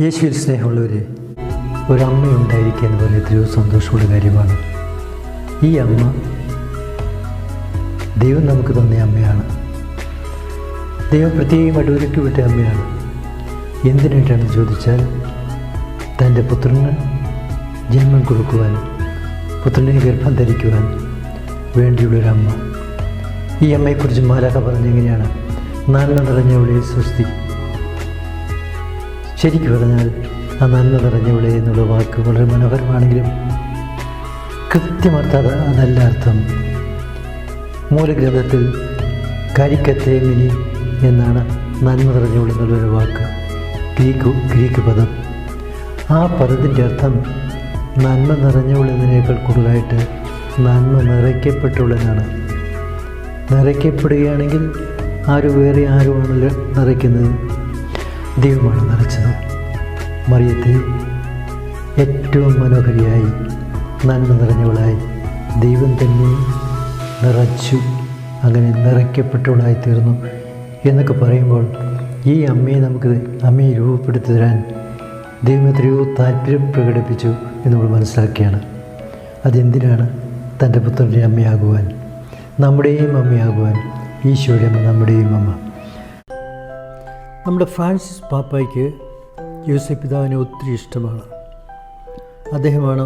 യേശുവിൽ സ്നേഹമുള്ളവരെ, ഒരമ്മയുണ്ടായിരിക്കുക എന്ന് പറയുന്നത് എത്രയോ സന്തോഷമുള്ള കാര്യമാണ്. ഈ അമ്മ ദൈവം നമുക്ക് തന്ന അമ്മയാണ്. ദൈവം പ്രത്യേകമായിട്ട് ഒരുക്കി വിട്ട അമ്മയാണ്. എന്തിനായിട്ടാണെന്ന് ചോദിച്ചാൽ, തൻ്റെ പുത്രന് ജന്മം കൊടുക്കുവാൻ, പുത്രനെ ഗർഭം ധരിക്കുവാൻ വേണ്ടിയുള്ളൊരമ്മ. ഈ അമ്മയെക്കുറിച്ച് മാലാഖ പറഞ്ഞെങ്ങനെയാണ്? നന്മ നിറഞ്ഞവളെ സ്വസ്തി. ശരിക്കും പറഞ്ഞാൽ ആ നന്മ നിറഞ്ഞവളെ എന്നുള്ള വാക്ക് വളരെ മനോഹരമാണെങ്കിലും കൃത്യമർത്ഥം അതല്ല അർത്ഥം. മൂലഗ്രന്ഥത്തിൽ കരിക്കത്തെ മിനി എന്നാണ് നന്മ നിറഞ്ഞവൾ എന്നുള്ളൊരു വാക്ക്, ഗ്രീക്ക് പദം. ആ പദത്തിൻ്റെ അർത്ഥം നന്മ നിറഞ്ഞവൾ എന്നതിനേക്കാൾ കൂടുതലായിട്ട് നന്മ നിറയ്ക്കപ്പെട്ടവളെന്നാണ്. നിറയ്ക്കപ്പെടുകയാണെങ്കിൽ വേറെ ആരുമാണല്ലോ നിറയ്ക്കുന്നത്? ദൈവമാണ് നിറച്ചത്. മറിയത്തെ ഏറ്റവും മനോഹരിയായി, നന്മ നിറഞ്ഞവളായി ദൈവം തന്നെ നിറച്ചു. അങ്ങനെ നിറയ്ക്കപ്പെട്ടവളായി തീർന്നു എന്നൊക്കെ പറയുമ്പോൾ, ഈ അമ്മയെ രൂപപ്പെടുത്തി തരാൻ ദൈവം എത്രയോ താല്പര്യം പ്രകടിപ്പിച്ചു എന്ന് നമ്മൾ മനസ്സിലാക്കിയാണ്. അതെന്തിനാണ്? തൻ്റെ പുത്രൻ്റെ അമ്മയാകുവാൻ, നമ്മുടെയും അമ്മയാകുവാൻ. ഈശോയുടെ അമ്മ, നമ്മുടെയും അമ്മ. നമ്മുടെ ഫ്രാൻസിസ് പാപ്പായ്ക്ക് യോസേപ്പ് പിതാവിനെ ഒത്തിരി ഇഷ്ടമാണ്. അദ്ദേഹമാണ്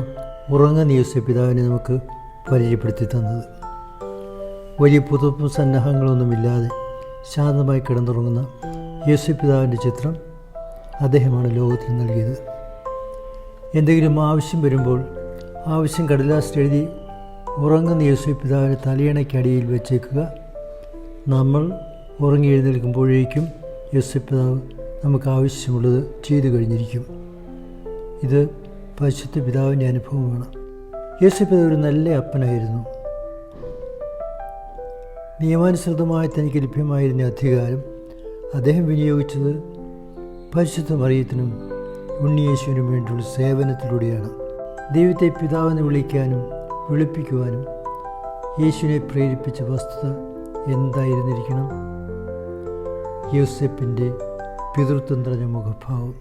ഉറങ്ങുന്ന യോസേപ്പ് പിതാവിനെ നമുക്ക് പരിചയപ്പെടുത്തി തന്നത്. വലിയ പുതുപ്പും സന്നാഹങ്ങളൊന്നുമില്ലാതെ ശാന്തമായി കിടന്നുറങ്ങുന്ന യോസേപ്പ് പിതാവിൻ്റെ ചിത്രം അദ്ദേഹമാണ് ലോകത്തിന് നൽകിയത്. എന്തെങ്കിലും ആവശ്യം വരുമ്പോൾ ആവശ്യം കടലാസിൽ എഴുതി ഉറങ്ങുന്ന യോസേപ്പ് പിതാവിനെ തലയണയ്ക്കടിയിൽ വെച്ചേക്കുക. നമ്മൾ ഉറങ്ങി എഴുന്നേൽക്കുമ്പോഴേക്കും യോസേപ്പ് പിതാവ് നമുക്ക് ആവശ്യമുള്ളത് ചെയ്തു കഴിഞ്ഞിരിക്കും. ഇത് പരിശുദ്ധ പിതാവിൻ്റെ അനുഭവമാണ്. യോസേപ്പ് പിതാവ് ഒരു നല്ല അപ്പനായിരുന്നു. നിയമാനുസൃതമായി തനിക്ക് ലഭ്യമായിരുന്ന അധികാരം അദ്ദേഹം വിനിയോഗിച്ചത് പരിശുദ്ധ മറിയത്തിനും ഉണ്ണിയേശുവിനും വേണ്ടിയുള്ള സേവനത്തിലൂടെയാണ്. ദൈവത്തെ പിതാവെന്ന് വിളിക്കാനും വിളിപ്പിക്കുവാനും യേശുവിനെ പ്രേരിപ്പിച്ച വസ്തുത എന്തായിരുന്നിരിക്കണം? യോസേപ്പിൻ്റെ പിതൃത്വം നിറഞ്ഞ മുഖഭാവം.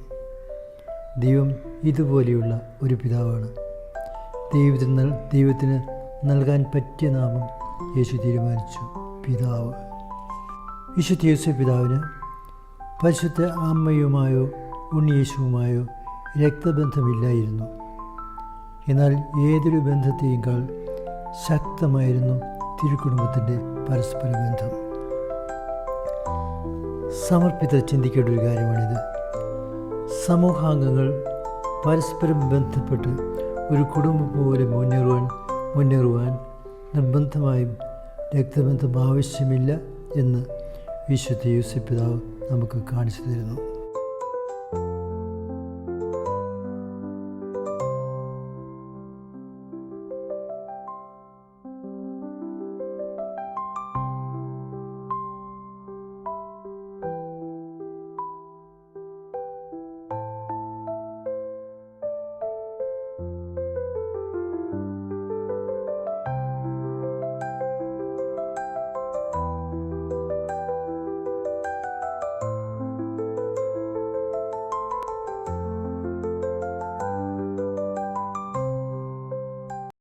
ദൈവം ഇതുപോലെയുള്ള ഒരു പിതാവാണ്. ദൈവത്തിന് നൽകാൻ പറ്റിയ നാമം യേശു തീരുമാനിച്ചു, പിതാവ്. വിശുദ്ധ യോസേപ്പ് പിതാവിന് പരിശുദ്ധ അമ്മയുമായോ ഉണ്ണിയേശുവുമായോ രക്തബന്ധമില്ലായിരുന്നു. എന്നാൽ ഏതൊരു ബന്ധത്തെയേക്കാൾ ശക്തമായിരുന്നു തിരുക്കുടുംബത്തിൻ്റെ പരസ്പര ബന്ധം. സമർപ്പിത ചിന്തിക്കേണ്ട ഒരു കാര്യമാണിത്. സമൂഹാംഗങ്ങൾ പരസ്പരം ബന്ധപ്പെട്ട് ഒരു കുടുംബം പോലെ മുന്നേറുവാൻ നിർബന്ധമായും രക്തബന്ധം ആവശ്യമില്ല എന്ന് വിശുദ്ധ യോസേപ്പ് പിതാവ് നമുക്ക് കാണിച്ചു തരുന്നു.